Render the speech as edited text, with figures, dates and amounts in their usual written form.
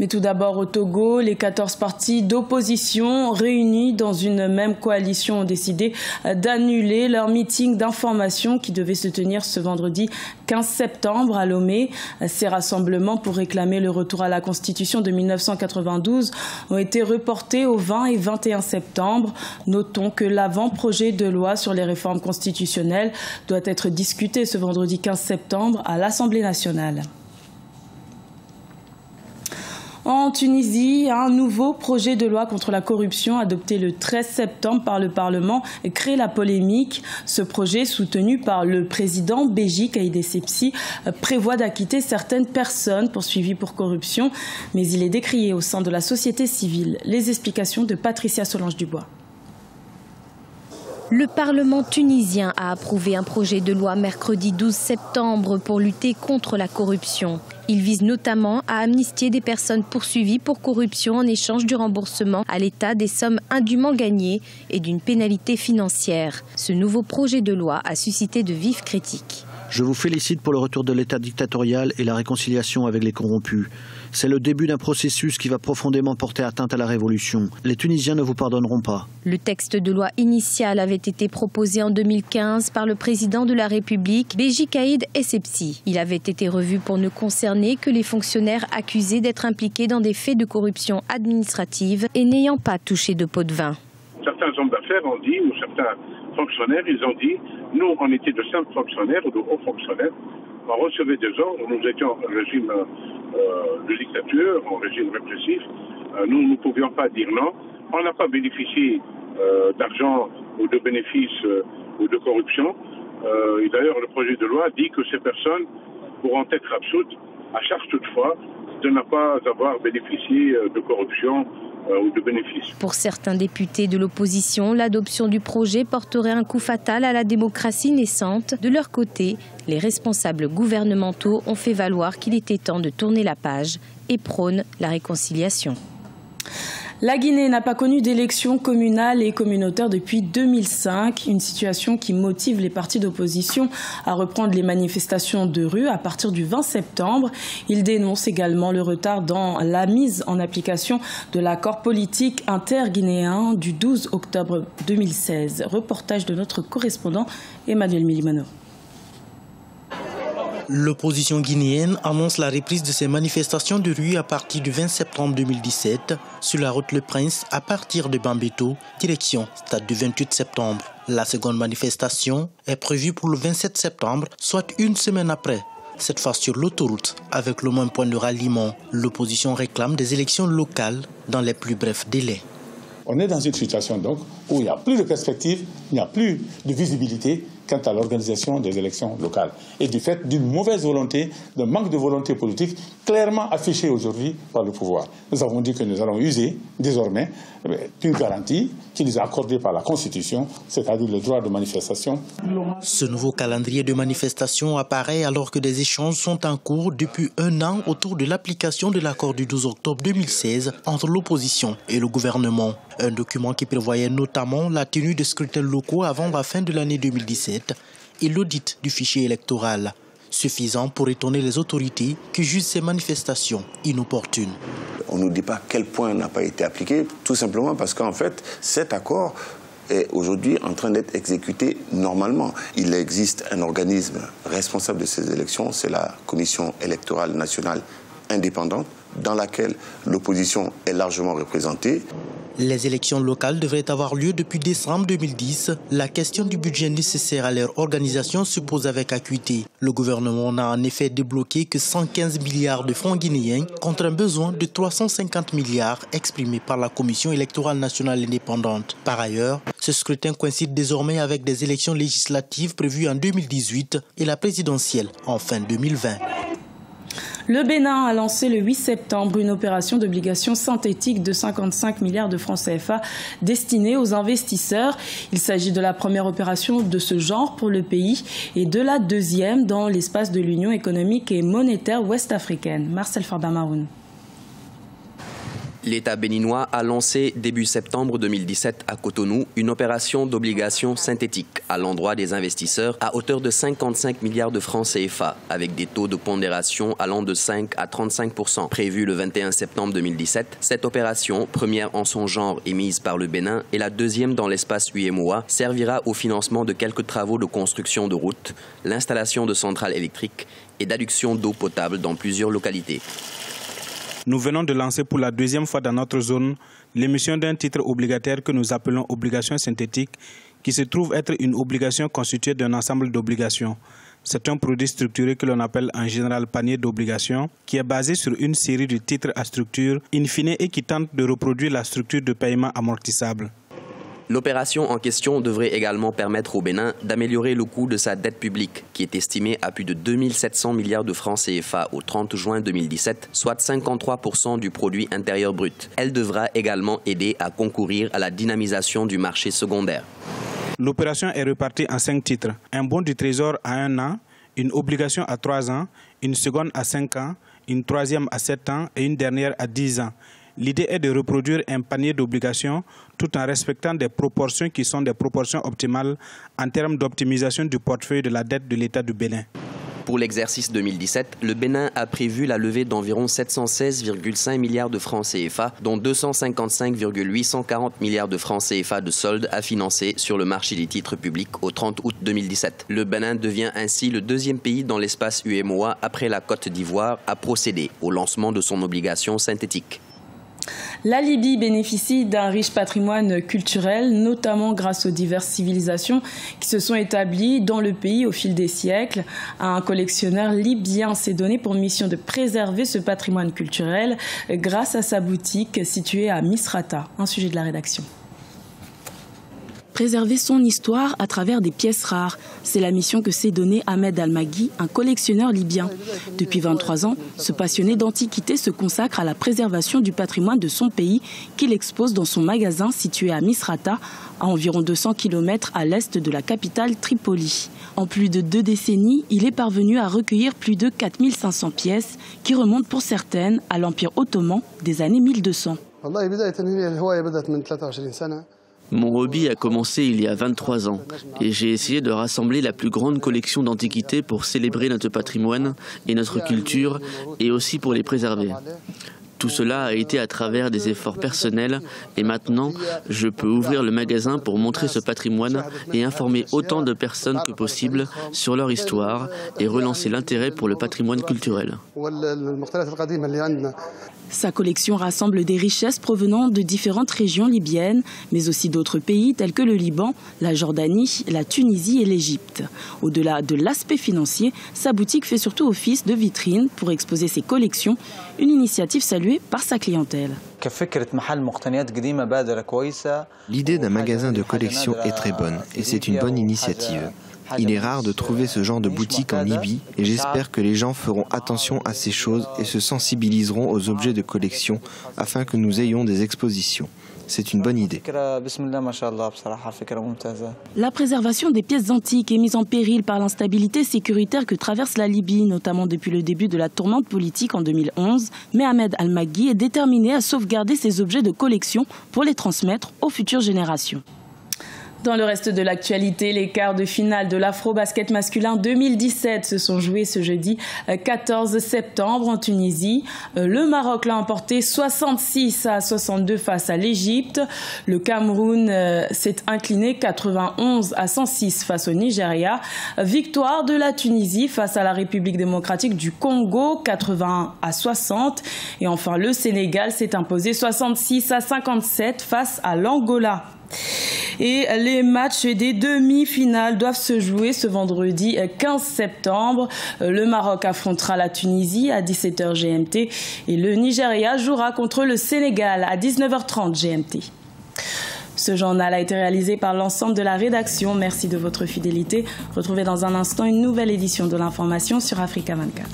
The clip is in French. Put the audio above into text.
Mais tout d'abord au Togo, les 14 partis d'opposition réunis dans une même coalition ont décidé d'annuler leur meeting d'information qui devait se tenir ce vendredi 15 septembre à Lomé. Ces rassemblements pour réclamer le retour à la Constitution de 1992 ont été reportés au 20 et 21 septembre. Notons que l'avant-projet de loi sur les réformes constitutionnelles doit être discuté ce vendredi 15 septembre à l'Assemblée nationale. En Tunisie, un nouveau projet de loi contre la corruption adopté le 13 septembre par le Parlement crée la polémique. Ce projet, soutenu par le président Béji Caïd Essebsi, prévoit d'acquitter certaines personnes poursuivies pour corruption, mais il est décrié au sein de la société civile. Les explications de Patricia Solange-Dubois. Le Parlement tunisien a approuvé un projet de loi mercredi 12 septembre pour lutter contre la corruption. Il vise notamment à amnistier des personnes poursuivies pour corruption en échange du remboursement à l'État des sommes indûment gagnées et d'une pénalité financière. Ce nouveau projet de loi a suscité de vives critiques. Je vous félicite pour le retour de l'État dictatorial et la réconciliation avec les corrompus. C'est le début d'un processus qui va profondément porter atteinte à la révolution. Les Tunisiens ne vous pardonneront pas. Le texte de loi initial avait été proposé en 2015 par le président de la République, Béji Caïd Essebsi. Il avait été revu pour ne concerner que les fonctionnaires accusés d'être impliqués dans des faits de corruption administrative et n'ayant pas touché de pot de vin. Certains hommes d'affaires ont dit, ou certains fonctionnaires, ils ont dit, nous on était de simples fonctionnaires ou de hauts fonctionnaires, on recevait des ordres, nous étions en régime de dictature, en régime répressif, nous ne pouvions pas dire non, on n'a pas bénéficié d'argent ou de bénéfices ou de corruption, et d'ailleurs le projet de loi dit que ces personnes pourront être absoutes, à charge toutefois de ne pas avoir bénéficié de corruption ou de bénéfices. Pour certains députés de l'opposition, l'adoption du projet porterait un coup fatal à la démocratie naissante. De leur côté, les responsables gouvernementaux ont fait valoir qu'il était temps de tourner la page et prônent la réconciliation. La Guinée n'a pas connu d'élections communales et communautaires depuis 2005, une situation qui motive les partis d'opposition à reprendre les manifestations de rue à partir du 20 septembre. Ils dénoncent également le retard dans la mise en application de l'accord politique interguinéen du 12 octobre 2016. Reportage de notre correspondant Emmanuel Milimano. L'opposition guinéenne annonce la reprise de ses manifestations de rue à partir du 20 septembre 2017 sur la route Le Prince à partir de Bambeto, direction stade du 28 septembre. La seconde manifestation est prévue pour le 27 septembre, soit une semaine après. Cette fois sur l'autoroute, avec le même point de ralliement. L'opposition réclame des élections locales dans les plus brefs délais. On est dans une situation donc où il n'y a plus de perspective, il n'y a plus de visibilité quant à l'organisation des élections locales. Et du fait d'une mauvaise volonté, d'un manque de volonté politique clairement affiché aujourd'hui par le pouvoir. Nous avons dit que nous allons user désormais d'une garantie qui nous est accordée par la Constitution, c'est-à-dire le droit de manifestation. Ce nouveau calendrier de manifestation apparaît alors que des échanges sont en cours depuis un an autour de l'application de l'accord du 12 octobre 2016 entre l'opposition et le gouvernement. Un document qui prévoyait notamment la tenue de scrutins locaux avant la fin de l'année 2017 et l'audit du fichier électoral, suffisant pour étonner les autorités qui jugent ces manifestations inopportunes. On ne nous dit pas quel point n'a pas été appliqué, tout simplement parce qu'en fait, cet accord est aujourd'hui en train d'être exécuté normalement. Il existe un organisme responsable de ces élections, c'est la Commission électorale nationale indépendante, dans laquelle l'opposition est largement représentée. Les élections locales devraient avoir lieu depuis décembre 2010. La question du budget nécessaire à leur organisation se pose avec acuité. Le gouvernement n'a en effet débloqué que 115 milliards de francs guinéens contre un besoin de 350 milliards exprimé par la Commission électorale nationale indépendante. Par ailleurs, ce scrutin coïncide désormais avec des élections législatives prévues en 2018 et la présidentielle en fin 2020. Le Bénin a lancé le 8 septembre une opération d'obligations synthétiques de 55 milliards de francs CFA destinée aux investisseurs. Il s'agit de la première opération de ce genre pour le pays et de la deuxième dans l'espace de l'Union économique et monétaire ouest-africaine. Marcel Fardamaroun. L'État béninois a lancé début septembre 2017 à Cotonou une opération d'obligations synthétiques à l'endroit des investisseurs à hauteur de 55 milliards de francs CFA avec des taux de pondération allant de 5 à 35%. Prévue le 21 septembre 2017, cette opération, première en son genre émise par le Bénin et la deuxième dans l'espace UEMOA, servira au financement de quelques travaux de construction de routes, l'installation de centrales électriques et d'adduction d'eau potable dans plusieurs localités. Nous venons de lancer pour la deuxième fois dans notre zone l'émission d'un titre obligataire que nous appelons obligation synthétique, qui se trouve être une obligation constituée d'un ensemble d'obligations. C'est un produit structuré que l'on appelle en général panier d'obligations, qui est basé sur une série de titres à structure in fine et qui tente de reproduire la structure de paiement amortissable. L'opération en question devrait également permettre au Bénin d'améliorer le coût de sa dette publique, qui est estimée à plus de 2700 milliards de francs CFA au 30 juin 2017, soit 53% du produit intérieur brut. Elle devra également aider à concourir à la dynamisation du marché secondaire. L'opération est répartie en 5 titres. Un bon du Trésor à 1 an, une obligation à 3 ans, une seconde à 5 ans, une troisième à 7 ans et une dernière à 10 ans. L'idée est de reproduire un panier d'obligations tout en respectant des proportions qui sont des proportions optimales en termes d'optimisation du portefeuille de la dette de l'État du Bénin. Pour l'exercice 2017, le Bénin a prévu la levée d'environ 716,5 milliards de francs CFA, dont 255,840 milliards de francs CFA de solde à financer sur le marché des titres publics au 30 août 2017. Le Bénin devient ainsi le deuxième pays dans l'espace UEMOA après la Côte d'Ivoire à procéder au lancement de son obligation synthétique. La Libye bénéficie d'un riche patrimoine culturel, notamment grâce aux diverses civilisations qui se sont établies dans le pays au fil des siècles. Un collectionneur libyen s'est donné pour mission de préserver ce patrimoine culturel grâce à sa boutique située à Misrata. Un sujet de la rédaction. Préserver son histoire à travers des pièces rares. C'est la mission que s'est donnée Ahmed Al-Maghi, un collectionneur libyen. Depuis 23 ans, ce passionné d'antiquité se consacre à la préservation du patrimoine de son pays qu'il expose dans son magasin situé à Misrata, à environ 200 km à l'est de la capitale Tripoli. En plus de 2 décennies, il est parvenu à recueillir plus de 4500 pièces qui remontent pour certaines à l'Empire ottoman des années 1200. Mon hobby a commencé il y a 23 ans et j'ai essayé de rassembler la plus grande collection d'antiquités pour célébrer notre patrimoine et notre culture et aussi pour les préserver. Tout cela a été à travers des efforts personnels et maintenant, je peux ouvrir le magasin pour montrer ce patrimoine et informer autant de personnes que possible sur leur histoire et relancer l'intérêt pour le patrimoine culturel. Sa collection rassemble des richesses provenant de différentes régions libyennes, mais aussi d'autres pays tels que le Liban, la Jordanie, la Tunisie et l'Égypte. Au-delà de l'aspect financier, sa boutique fait surtout office de vitrine pour exposer ses collections, une initiative saluée par sa clientèle. L'idée d'un magasin de collection est très bonne et c'est une bonne initiative. Il est rare de trouver ce genre de boutique en Libye et j'espère que les gens feront attention à ces choses et se sensibiliseront aux objets de collection afin que nous ayons des expositions. C'est une bonne idée. La préservation des pièces antiques est mise en péril par l'instabilité sécuritaire que traverse la Libye, notamment depuis le début de la tourmente politique en 2011. Mais Ahmed Al-Maghi est déterminé à sauvegarder ces objets de collection pour les transmettre aux futures générations. Dans le reste de l'actualité, les quarts de finale de l'Afro-Basket masculin 2017 se sont joués ce jeudi 14 septembre en Tunisie. Le Maroc l'a emporté 66-62 face à l'Égypte. Le Cameroun s'est incliné 91-106 face au Nigeria. Victoire de la Tunisie face à la République démocratique du Congo 81-60. Et enfin, le Sénégal s'est imposé 66-57 face à l'Angola. Et les matchs des demi-finales doivent se jouer ce vendredi 15 septembre. Le Maroc affrontera la Tunisie à 17h GMT et le Nigeria jouera contre le Sénégal à 19h30 GMT. Ce journal a été réalisé par l'ensemble de la rédaction. Merci de votre fidélité. Retrouvez dans un instant une nouvelle édition de l'information sur Africa 24.